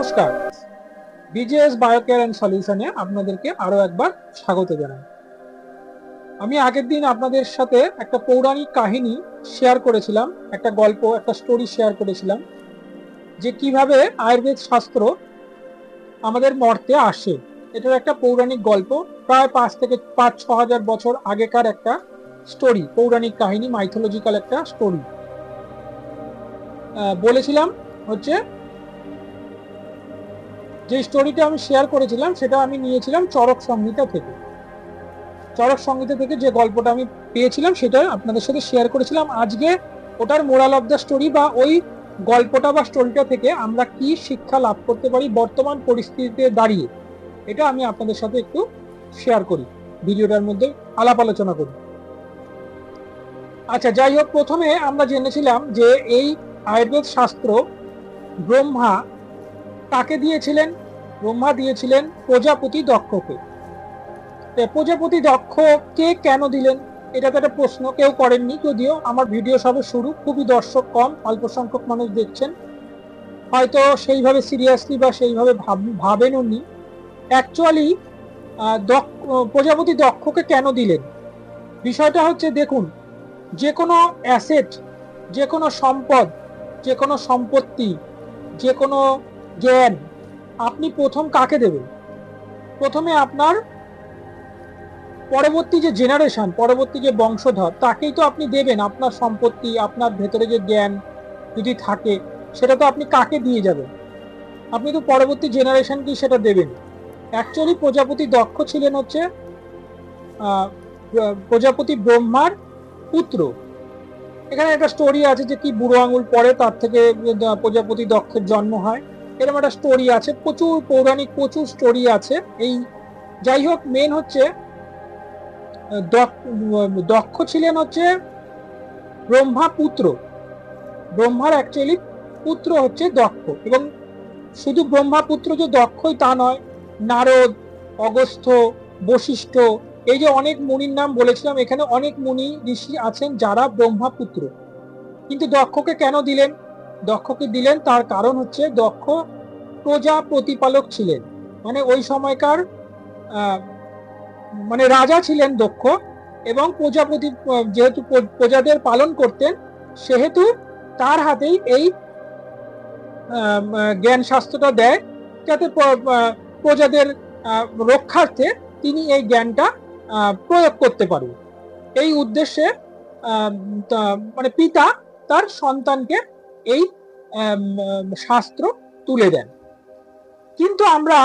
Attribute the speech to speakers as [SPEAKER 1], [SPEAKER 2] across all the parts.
[SPEAKER 1] নমস্কার, BJS biocare and সলিউশনে আপনাদেরকে আরো একবার স্বাগত জানাই। আমি আগের দিন আপনাদের সাথে একটা পৌরাণিক কাহিনী শেয়ার করেছিলাম, একটা গল্প, একটা স্টোরি শেয়ার করেছিলাম যে কিভাবে আয়ুর্বেদ শাস্ত্র আমাদের মর্তে আসে। এটার একটা পৌরাণিক গল্প, প্রায় 5 থেকে 6 হাজার বছর আগেকার একটা স্টোরি, পৌরাণিক কাহিনী, মাইথোলজিক্যাল একটা স্টোরি বলেছিলাম। হচ্ছে যে স্টোরিটা আমি শেয়ার করেছিলাম সেটা আমি নিয়েছিলাম চরক সংহিতা থেকে। চরক সংহিতা থেকে যে গল্পটা আমি পেয়েছিলাম সেটা আপনাদের সাথে শেয়ার করেছিলাম। আজকে ওটার মোরাল অফ দ্য স্টোরি বা ওই গল্পটা বা স্টোরিটা থেকে আমরা কি শিক্ষা লাভ করতে পারি বর্তমান পরিস্থিতিতে দাঁড়িয়ে, এটা আমি আপনাদের সাথে একটু শেয়ার করি, ভিডিওটার মধ্যে আলাপ আলোচনা করি। আচ্ছা, যাই হোক, প্রথমে আমরা জেনেছিলাম যে এই আয়ুর্বেদ শাস্ত্র ব্রহ্মা কাকে দিয়েছিলেন? ব্রহ্মা দিয়েছিলেন প্রজাপতি দক্ষকে। প্রজাপতি দক্ষকে কেন দিলেন, এটা তো একটা প্রশ্ন কেউ করেননি, যদিও আমার ভিডিও সবে শুরু, খুবই দর্শক কম, অল্প সংখ্যক মানুষ দেখছেন, হয়তো সেইভাবে সিরিয়াসলি বা সেইভাবে ভাবেন উনি। অ্যাকচুয়ালি প্রজাপতি দক্ষকে কেন দিলেন, বিষয়টা হচ্ছে, দেখুন, যে কোনো অ্যাসেট, যে কোনো সম্পদ, যে কোনো সম্পত্তি, যে কোনো জ্ঞান আপনি প্রথম কাকে দেবেন? প্রথমে আপনার পরবর্তী যে জেনারেশন, পরবর্তী যে বংশধর, তাকেই তো আপনি দেবেন। আপনার সম্পত্তি, আপনার ভেতরে যে জ্ঞান যদি থাকে, সেটা তো আপনি কাকে দিয়ে যাবেন? আপনি তো পরবর্তী জেনারেশনকেই সেটা দেবেন। অ্যাকচুয়ালি প্রজাপতি দক্ষ ছিলেন হচ্ছে প্রজাপতি ব্রহ্মার পুত্র। এখানে একটা স্টোরি আছে যে কি বুড়ো আঙুল পরে তার থেকে প্রজাপতি দক্ষের জন্ম হয়, এরকম একটা স্টোরি আছে, প্রচুর পৌরাণিক প্রচুর স্টোরি আছে। এই যাই হোক, মেন হচ্ছে দক্ষ ছিলেন হচ্ছে ব্রহ্মা পুত্র। ব্রহ্মার অ্যাকচুয়ালি পুত্র হচ্ছে দক্ষ, এবং শুধু ব্রহ্মা পুত্র যে দক্ষই তা নয়, নারদ, অগস্ত্য, বশিষ্ঠ, এই যে অনেক মুনির নাম বলেছিলাম, এখানে অনেক মুনি ঋষি আছেন যারা ব্রহ্মা পুত্র। কিন্তু দক্ষকে কেন দিলেন? দক্ষকে দিলেন তার কারণ হচ্ছে দক্ষ প্রজা প্রতিপালক ছিলেন, মানে ওই সময়কার মানে রাজা ছিলেন দক্ষ, এবং প্রজাপতি যেহেতু প্রজাদের পালন করতেন, সেহেতু তার হাতেই এই জ্ঞান শাস্ত্রটা দেয়, যাতে প্রজাদের রক্ষার্থে তিনি এই জ্ঞানটা প্রয়োগ করতে পারেন। এই উদ্দেশ্যে মানে পিতা তার সন্তানকে এই শাস্ত্র তুলে দেন। কিন্তু আমরা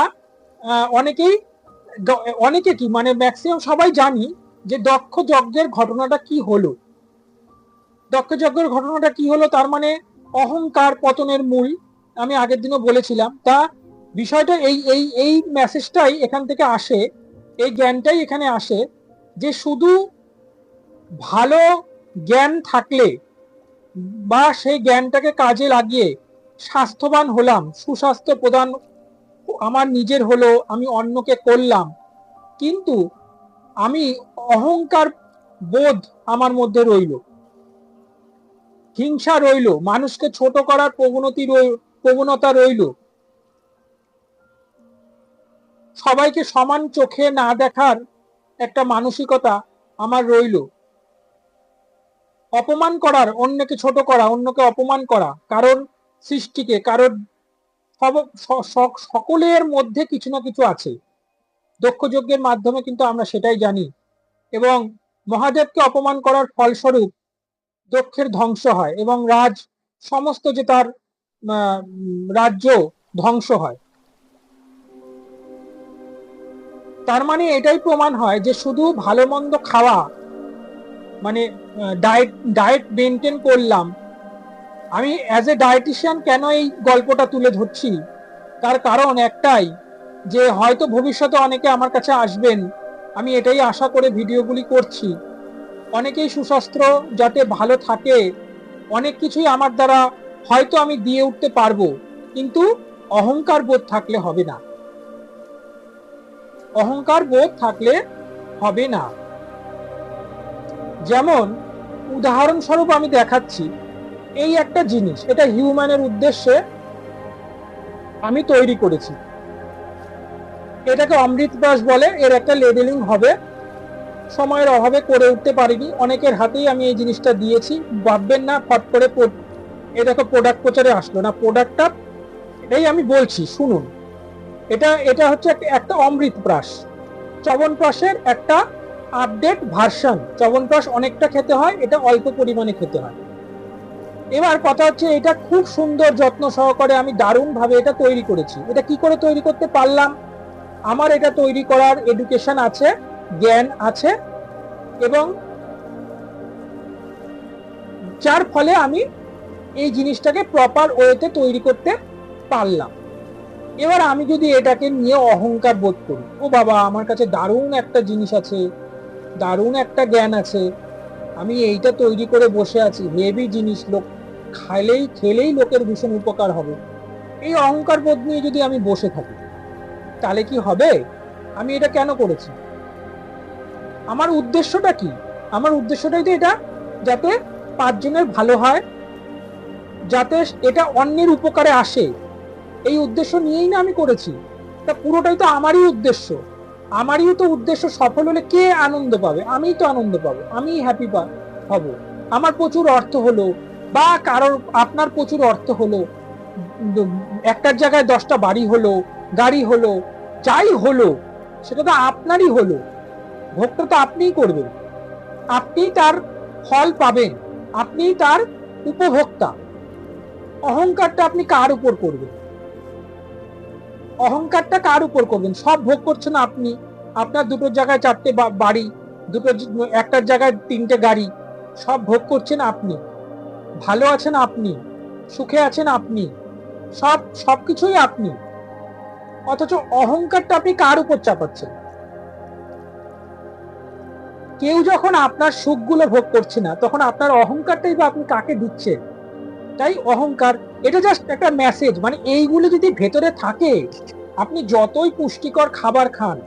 [SPEAKER 1] অনেকে কি মানে ম্যাক্সিমাম সবাই জানি যে দক্ষ যজ্ঞের ঘটনাটা কি হলো। দক্ষ যজ্ঞের ঘটনাটা কি হলো, তার মানে অহংকার পতনের মূল, আমি আগের দিনও বলেছিলাম। তা বিষয়টা এই এই এই মেসেজটাই এখান থেকে আসে, এই জ্ঞানটাই এখানে আসে, যে শুধু ভালো জ্ঞান থাকলে বা সেই জ্ঞানটাকে কাজে লাগিয়ে স্বাস্থ্যবান হলাম, সুস্বাস্থ্য প্রদান আমার নিজের হলো, আমি অন্যকে করলাম, কিন্তু আমি অহংকার বোধ আমার মধ্যে রইল, হিংসা রইল, মানুষকে ছোট করার প্রবণতা রইল, সবাইকে সমান চোখে না দেখার একটা মানসিকতা আমার রইল, অপমান করার, অন্যকে ছোট করা, অন্যকে অপমান করা, কারণ সৃষ্টিকে, কারণ সকলের মধ্যে কিছু না কিছু আছে। দক্ষ যজ্ঞের মাধ্যমে কিন্তু আমরা সেটাই জানি, এবং মহাদেবকে অপমান করার ফলস্বরূপ দক্ষের ধ্বংস হয়, এবং সমস্ত যে তার রাজ্য ধ্বংস হয়। তার মানে এটাই প্রমাণ হয় যে শুধু ভালো মন্দ খাওয়া, মানে ডায়েট মেনটেন করলাম। আমি অ্যাজ এ ডায়েটিশিয়ান কেন এই গল্পটা তুলে ধরছি, তার কারণ একটাই, যে হয়তো ভবিষ্যতে অনেকে আমার কাছে আসবেন, আমি এটাই আশা করে ভিডিওগুলি করছি, অনেকেই সুস্বাস্থ্য যাতে ভালো থাকে, অনেক কিছুই আমার দ্বারা হয়তো আমি দিয়ে উঠতে পারবো, কিন্তু অহংকার বোধ থাকলে হবে না। অহংকার বোধ থাকলে হবে না। যেমন উদাহরণস্বরূপ আমি দেখাচ্ছি, এই একটা জিনিস, এটা হিউম্যানের উদ্দেশ্যে আমি তৈরি করেছি। এটাকে অমৃত ব্রাশ বলে। এর একটা লেবেলিং হবে, সময়ের অভাবে করে উঠতে পারিনি। অনেকের হাতেই আমি এই জিনিসটা দিয়েছি। ভাববেন না ফট করে এটাকে প্রোডাক্ট প্রচারে আসলো না। প্রোডাক্টটা এই আমি বলছি, শুনুন। এটা হচ্ছে একটা অমৃত ব্রাশ, চ্যবনপ্রাশের একটা আপডেট ভার্সন। চ্যবনপ্রাশ অনেকটা খেতে হয়, এটা অল্প পরিমাণে খেতে হয়। এবার কথা হচ্ছে, এটা খুব সুন্দর যত্ন সহকারে আমি দারুণ ভাবে এটা তৈরি করেছি। এটা কি করে তৈরি করতে পারলাম? আমার এটা তৈরি করার এডুকেশন আছে, জ্ঞান আছে, এবং যার ফলে আমি এই জিনিসটাকে প্রপার ওয়েতে তৈরি করতে পারলাম। এবার আমি যদি এটাকে নিয়ে অহংকার বোধ করি, ও বাবা আমার কাছে দারুণ একটা জিনিস আছে, দারুণ একটা জ্ঞান আছে, আমি এইটা তৈরি করে বসে আছি, হেভি জিনিস, লোক খেলেই লোকের ভীষণ উপকার হবে, এই অহংকার বোধ নিয়ে যদি আমি বসে থাকি, তাহলে কি হবে? আমি এটা কেন করেছি? আমার উদ্দেশ্যটা কি? আমার উদ্দেশ্যটাই তো এটা, যাতে 5 জনের ভালো হয়, যাতে এটা অন্যের উপকারে আসে, এই উদ্দেশ্য নিয়েই না আমি করেছি। তা পুরোটাই তো আমারই উদ্দেশ্য। আমারই তো উদ্দেশ্য সফল হলে কে আনন্দ পাবে? আমিই তো আনন্দ পাবো, আমি হ্যাপি হব। আমার প্রচুর অর্থ হলো, বা কারোর আপনার প্রচুর অর্থ হলো, একটার জায়গায় 10টা বাড়ি হলো, গাড়ি হলো, যাই হলো সেটা তো আপনারই হলো। ভোগটা তো আপনিই করবেন, আপনি তার ফল পাবেন, আপনি তার উপভোক্তা। অহংকারটা আপনি কার উপর করবেন? অহংকারটা কার উপর করবেন? সব ভোগ করছেন আপনি। আপনার দুটোর জায়গায় 4টে বাড়ি, একটার জায়গায় 3টে গাড়ি, সব ভোগ করছেন আপনি, ভালো আছেন আপনি, সুখে আছেন আপনি, সবকিছুই আপনি। অথচ অহংকারটা আপনি কার উপর চাপাচ্ছেন? কেউ যখন আপনার সুখগুলো ভোগ করছে না, তখন আপনার অহংকারটাই বা আপনি কাকে দিচ্ছেন? তাই অহংকার, এটা জাস্ট একটা মেসেজ। মানে এইগুলো যদি ভেতরে থাকে, আপনি যতই পুষ্টিকর খাবার খান,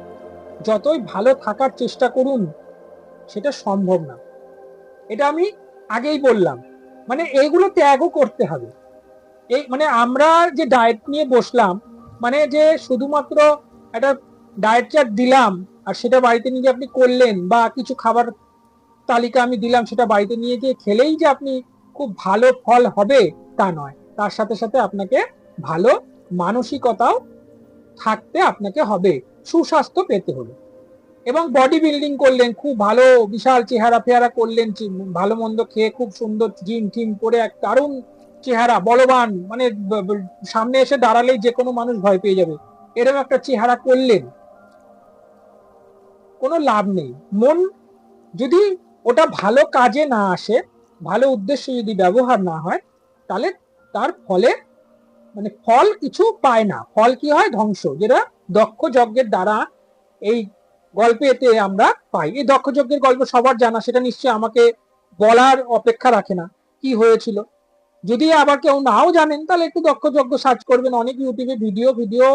[SPEAKER 1] যতই ভালো থাকার চেষ্টা করুন, সেটা সম্ভব না। এটা আমি আগেই বললাম। মানে এইগুলো ত্যাগও করতে হবে। এই মানে আমরা যে ডায়েট নিয়ে বসলাম, মানে যে শুধুমাত্র একটা ডায়েট চার্ট দিলাম আর সেটা বাড়িতে নিয়ে আপনি করলেন, বা কিছু খাবার তালিকা আমি দিলাম, সেটা বাড়িতে নিয়ে গিয়ে খেলেই যে আপনি খুব ভালো ফল হবে তা নয়। তার সাথে সাথে আপনাকে ভালো মানসিকতাও থাকতে আপনাকে হবে, সুস্বাস্থ্য পেতে হলে। এবং বডি বিল্ডিং করলেন, খুব ভালো বিশাল চেহারা ফেহারা করলেন, ভালো মন্দ খেয়ে খুব সুন্দর জিম টিম করে এক দারুণ চেহারা, বলবান, মানে সামনে এসে দাঁড়ালেই যে কোনো মানুষ ভয় পেয়ে যাবে, এরকম একটা চেহারা করলেন, কোনো লাভ নেই। মন যদি ওটা ভালো কাজে না আসে, ভালো উদ্দেশ্যে যদি ব্যবহার না হয়, তাহলে তার ফলে মানে ফল কিছু পায় না। ফল কি হয়? ধ্বংস, যেটা দক্ষ যজ্ঞের দ্বারা এই গল্পেতে আমরা পাই। এই দক্ষ যজ্ঞের গল্প সবার জানা, সেটা নিশ্চয়ই আমাকে বলার অপেক্ষা রাখে না কি হয়েছিল। যদি আবার কেউ নাও জানেন, তাহলে একটু দক্ষ যজ্ঞ সার্চ করবেন, অনেক ইউটিউবে ভিডিও,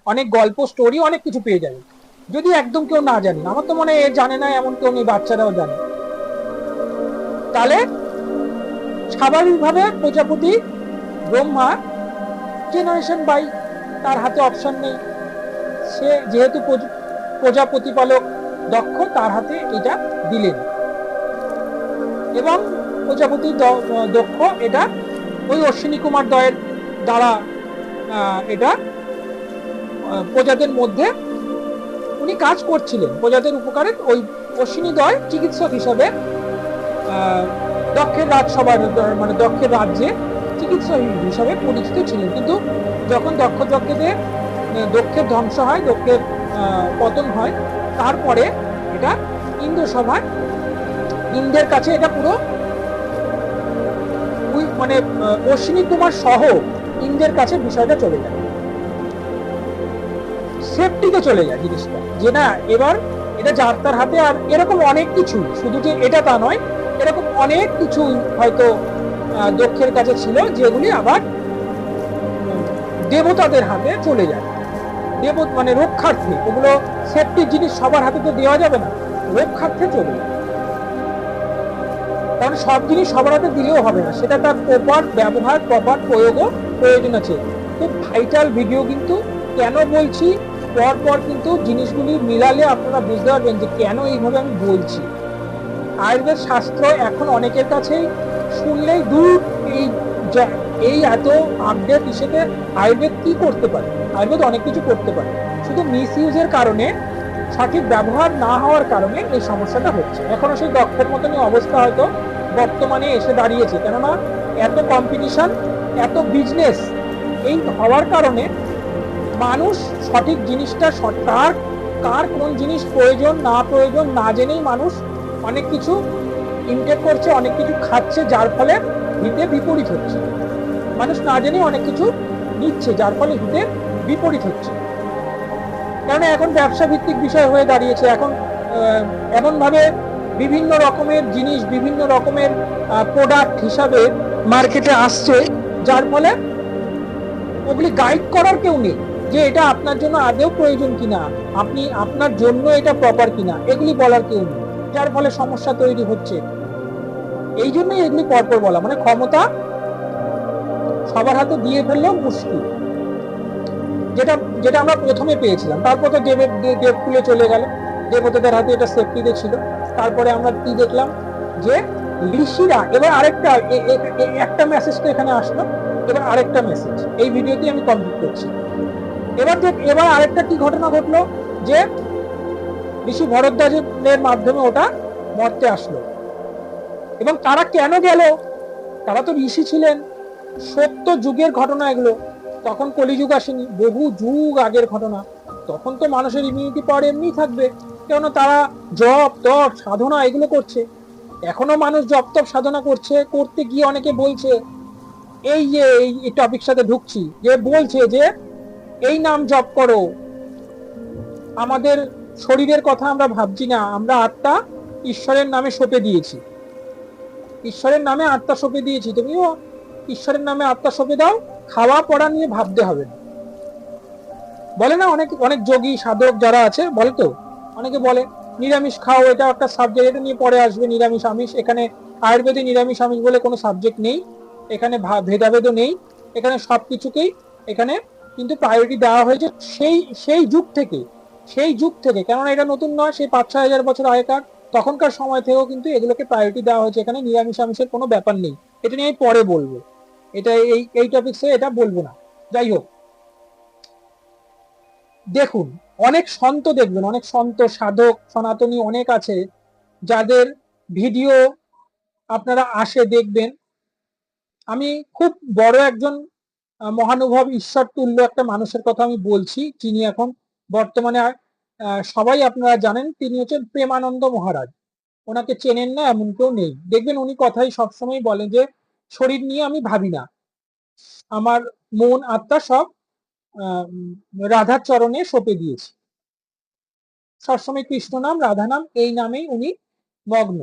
[SPEAKER 1] অনেক গল্প, স্টোরি, অনেক কিছু পেয়ে যাবেন। যদি একদম কেউ না জানেন, আমার তো মনে হয় জানে না এমন কেউ নেই, বাচ্চারাও জানে। তাহলে স্বাভাবিকভাবে প্রজাপতি ব্রহ্মা জেনারেশন বাই, তার হাতে অপশন নেই, সে যেহেতু প্রজাপতিপালক দক্ষ, তার হাতে এটা দিলেন, এবং প্রজাপতি দক্ষ এটা ওই অশ্বিনী কুমার দয়ের দ্বারা এটা প্রজাদের মধ্যে উনি কাজ করছিলেন, প্রজাদের উপকারে। ওই অশ্বিনী দয় চিকিৎসক হিসাবে দক্ষের রাজসভার, মানে দক্ষের রাজ্যে চিকিৎসক হিসাবে পরিচিত ছিলেন। কিন্তু যখন দক্ষ যজ্ঞে দক্ষের ধ্বংস হয়, দক্ষের পতন হয়, তারপরে এটা ইন্দ্র সভায়, ইন্দ্রের কাছে এটা পুরো মানে অশ্বিনী কুমার সহ ইন্দ্রের কাছে বিষয়টা চলে যায়, সেফটিতে চলে যায় জিনিসটা, যে না এবার এটা যার তার হাতে। আর এরকম অনেক কিছু, শুধু যে এটা তা নয়, এরকম অনেক কিছু হয়তো দক্ষের কাছে ছিল, যেগুলি আবার দেবতাদের হাতে চলে যায়। মানে রক্ষার্থে, ওগুলো সেফটির জিনিস সবার হাতে তো দেওয়া যাবে না, রক্ষার্থে চলে যায়। কারণ সব জিনিস সবার হাতে দিলেও হবে না, সেটা তার প্রপার ব্যবহার, প্রপার প্রয়োগও প্রয়োজন আছে। খুব ভাইটাল ভিডিও, কিন্তু কেন বলছি পর কিন্তু জিনিসগুলি মিলালে আপনারা বুঝতে পারবেন যে কেন এইভাবে আমি বলছি। আয়ুর্বেদ শাস্ত্র এখন অনেকের কাছেই শুনলেই দূর, এই এত আপডেট হিসেবে আয়ুর্বেদ কি করতে পারে? আয়ুর্বেদ অনেক কিছু করতে পারে, শুধু মিস ইউজের কারণে, সঠিক ব্যবহার না হওয়ার কারণে এই সমস্যাটা হচ্ছে। এখনো সেই দক্ষের মতনই অবস্থা হয়তো বর্তমানে এসে দাঁড়িয়েছে, কেননা এত কম্পিটিশন, এত বিজনেস, এই হওয়ার কারণে মানুষ সঠিক জিনিসটা কার কোন জিনিস প্রয়োজন না প্রয়োজন না জেনেই মানুষ অনেক কিছু ইনটেক করছে, অনেক কিছু খাচ্ছে, যার ফলে হিতে বিপরীত হচ্ছে। মানুষ না জেনেই অনেক কিছু নিচ্ছে, যার ফলে হিতে বিপরীত হচ্ছে। কারণ এখন ব্যবসা ভিত্তিক বিষয় হয়ে দাঁড়িয়েছে। এখন এমন ভাবে বিভিন্ন রকমের জিনিস, বিভিন্ন রকমের প্রোডাক্ট হিসাবে মার্কেটে আসছে, যার ফলে ওগুলি গাইড করার কেউ নেই যে এটা আপনার জন্য আদৌ প্রয়োজন কিনা, আপনি আপনার জন্য এটা প্রপার কিনা, এগুলি বলার কেউ নেই, যার ফলে সমস্যা তৈরি হচ্ছে। এই জন্যই এগুলি পরপর বলা, মানে ক্ষমতা সবার হাতে দিয়ে ফেললেও মুশকিল। যেটা যেটা আমরা প্রথমে পেয়েছিলাম, তারপর তো দেবকুলে চলে গেল, দেবতাদের হাতে এটা সেফটিতে ছিল। তারপরে আমরা কি দেখলাম যে ঋষিরা, এবার আরেকটা একটা মেসেজ তো এখানে আসলো, এবার আরেকটা মেসেজ এই ভিডিওতে আমি কমপ্লিট করছি। এবার আরেকটা কি ঘটনা ঘটলো যে ঋষি ভরদ্বাজের মাধ্যমে ওটা মর্তে আসলো। এবং তারা কেন গেল? তারা তো ঋষি ছিলেন, সত্য যুগের ঘটনা এগুলো, তখন কলিযুগ আসেনি, বহু যুগ আগের ঘটনা। তখন তো মানুষের ইমিউনিটি পাওয়ার এমনি থাকবে, কেননা তারা জপ তপ সাধনা এগুলো করছে। এখনো মানুষ জপ তপ সাধনা করছে, করতে গিয়ে অনেকে বলছে, এই যে এই টপিক সাথে ঢুকছি, যে বলছে যে এই নাম জপ করো, আমাদের শরীরের কথা আমরা ভাবছি না, আমরা আত্মা ঈশ্বরের নামে সঁপে দিয়েছি, ঈশ্বরের নামে আত্মা সঁপে দিয়েছি, তুমিও ঈশ্বরের নামে আত্মা সঁপে দাও, খাওয়া পড়া নিয়ে ভাবতে হবে না। বলে না অনেক অনেক যোগী সাধক যারা আছে, বলে তো অনেকে বলে নিরামিষ খাও, এটা একটা সাবজেক্ট, এটা নিয়ে পরে আসবে, নিরামিষ আমিষ। এখানে আয়ুর্বেদে নিরামিষ আমিষ বলে কোনো সাবজেক্ট নেই, এখানে ভেদাভেদও নেই, এখানে সবকিছুকেই এখানে কিন্তু প্রায়োরিটি দেওয়া হয়েছে সেই যুগ থেকে, কেননা এটা নতুন নয়, সেই 5-6 হাজার বছর আগেকার তখনকার সময় থেকেও কিন্তু এগুলোকে প্রায়োরিটি দেওয়া হয়েছে। এখানে নিরামিষ আমিষের কোনো ব্যাপার নেই, এটা নিয়ে আমি পরে বলবো, এটা এই টপিকসে এটা বলবো না। যাই হোক, দেখুন অনেক সন্ত দেখবেন, অনেক সন্ত সাধক সনাতনী অনেক আছে, যাদের ভিডিও আপনারা আসে দেখবেন। আমি খুব বড় একজন মহানুভব ঈশ্বর তুল্য একটা মানুষের কথা আমি বলছি, যিনি এখন বর্তমানে সবাই আপনারা জানেন, তিনি হচ্ছেন প্রেমানন্দ মহারাজ। ওনাকে চেনেন না এমন কেউ নেই, দেখবেন উনি কথাই সবসময় বলেন যে শরীর নিয়ে আমি ভাবি না, আমার মন আত্মা সব রাধার চরণে সঁপে দিয়েছি। সবসময় কৃষ্ণ নাম রাধা নাম এই নামেই উনি মগ্ন।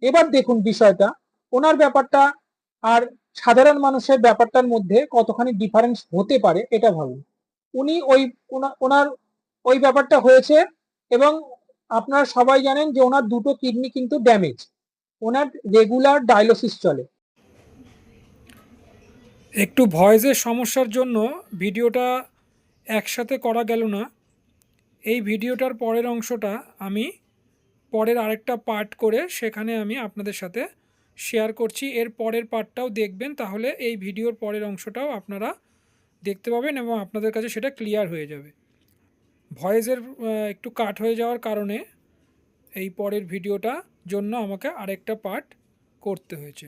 [SPEAKER 1] এবার দেখুন বিষয়টা, ওনার ব্যাপারটা আর সাধারণ মানুষের ব্যাপারটার মধ্যে কতখানি ডিফারেন্স হতে পারে এটা ভাবুন। উনি ওনার ওই ব্যাপারটা হয়েছে, এবং আপনারা সবাই জানেন যে ওনার দুটো কিডনি কিন্তু ড্যামেজ, ওনার রেগুলার ডায়ালিসিস চলে।
[SPEAKER 2] একটু ভয়েসের সমস্যার জন্য ভিডিওটা একসাথে করা গেল না। এই ভিডিওটার পরের অংশটা আমি পরের আরেকটা পার্ট করে সেখানে আমি আপনাদের সাথে শেয়ার করছি। এর পরের পার্টটাও দেখবেন, তাহলে এই ভিডিওর পরের অংশটাও আপনারা দেখতে পাবেন এবং আপনাদের কাছে সেটা ক্লিয়ার হয়ে যাবে। ভয়েসের একটু কাট হয়ে যাওয়ার কারণে এই পরের ভিডিওটা জন্য আমাকে আরেকটা পার্ট করতে হয়েছে।